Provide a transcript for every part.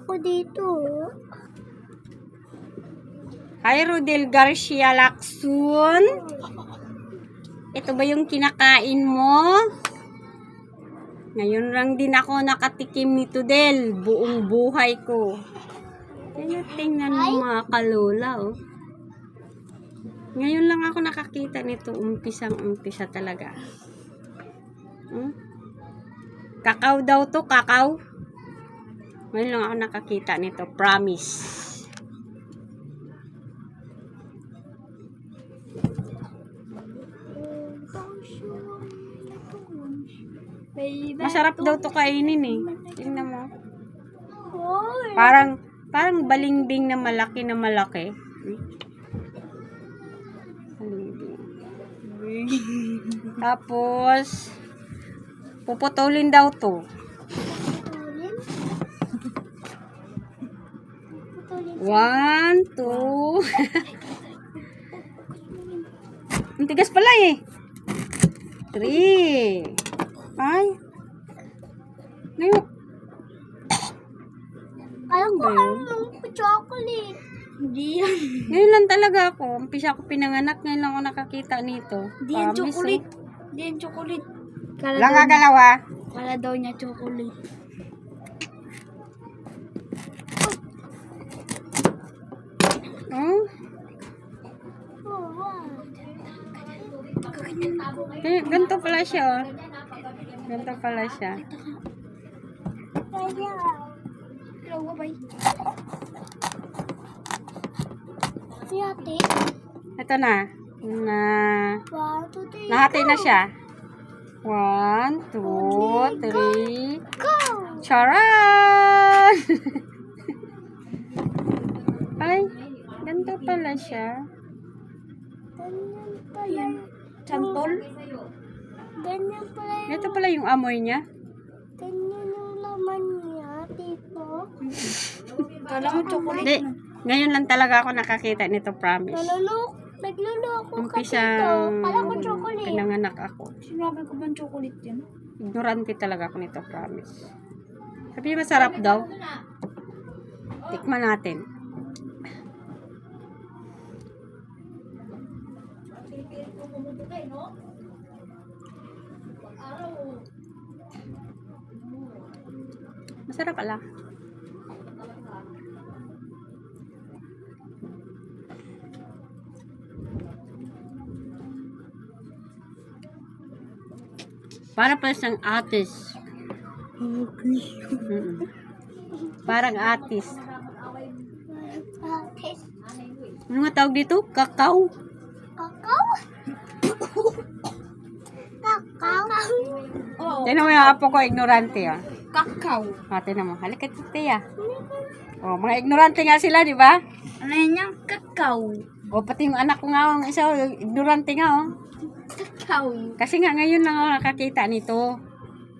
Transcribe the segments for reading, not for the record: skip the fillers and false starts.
ako dito. Hi, Rodel Garcia Lacson. Ito ba yung kinakain mo? Ngayon lang din ako nakatikim nito, Del. Buong buhay ko. Tingnan mo mga kalola, oh. Ngayon lang ako nakakita nito. Umpisang-umpisa talaga. Kakao daw to, kakao. Ngayon lang ako nakakita nito. Promise. Masarap daw to kainin eh. Tingnan mo. Parang balimbing na malaki na malaki. Tapos puputulin daw to. One, two. Ang tigas pala eh. 3. Ay. Ngayon. Alam ko, chocolate. Hindi yan. Ngayon lang talaga ako. Umpisa ako pinanganak. Ngayon lang ako nakakita nito. Hindi yan chocolate. Hindi yan chocolate. Lang gagalaw ah. Kala daw niya chocolate. Ganito pala siya oh. Ganito pala siya. Hello, bye. Ate. Ito na. One, two, three, Nahati na go. siya. 1, 2, 3. Go! Charan! Ay, ganito pala siya. Ganyan pala. Sample? Ganyan pala. Ito pala yung amoy niya. Ganyan yung laman niya, tipo. Kala mo chocolate. Hindi. Ngayon lang talaga ako nakakita nito, promise. Nagluloko ka Umpisa dito. Kala ko chocolate. pinanganak ako. Sinabi ko bang chocolate yan? Ignorante talaga ako nito, promise. Sabi masarap daw. Tikman natin. Masarap pala. Para pa siyang atis. Parang atis. Ate. Ano nga tawag dito? Kakao. Kakao? Kakao? Oo. Tignan mo yung apo ko, ignorante ah. Kakao. Tignan mo. Halika dito ya. Oh, mga ignorante nga sila, di ba? Ano yan yung kakao? O pati yung anak ko nga, ang isa, ignorante nga oh. Kakao. Kasi nga ngayon lang ako nakakita nito.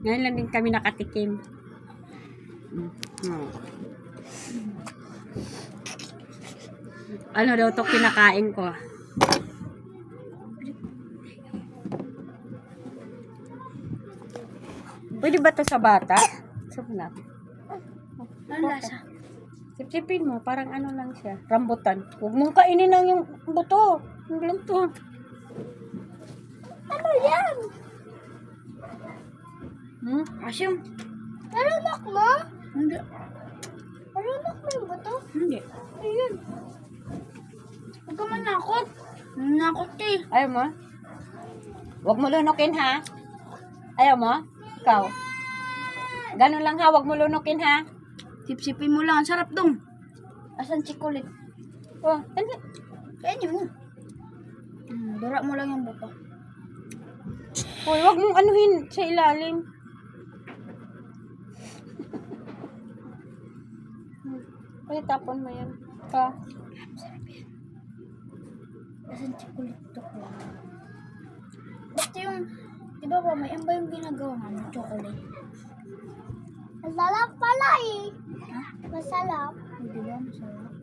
Ngayon lang din kami nakatikim. Ano daw to kinakain ko? Pwede ba to sa bata? Sabi natin. Ano lasa? Sipsipin mo, parang ano lang siya. Rambutan. Huwag mong kainin lang yung buto. Hindi lang to. Ano yan? Asim. Narunok mo? Hindi. Narunok mo yung buto? Hindi. Ayun. Huwag ka manakot. Nanakot ka eh. Ayaw mo? Huwag mo lunukin ha. Ayaw mo? Ikaw. Ganun lang ha, huwag mo lunukin ha. Sipsipin mo lang. Ang sarap dong. Asan chocolate? Oh, hindi. Kainin mo. Dura mo lang yung buto. Hoy, huwag mong anuhin sa ilalim. Hoy, tapon mo yan. Pa. Asan chocolate to ko? Basta yung, di ba ba, may ba yung ginagawa ng chocolate? Masarap pala eh. Masarap. Di ba? Masarap.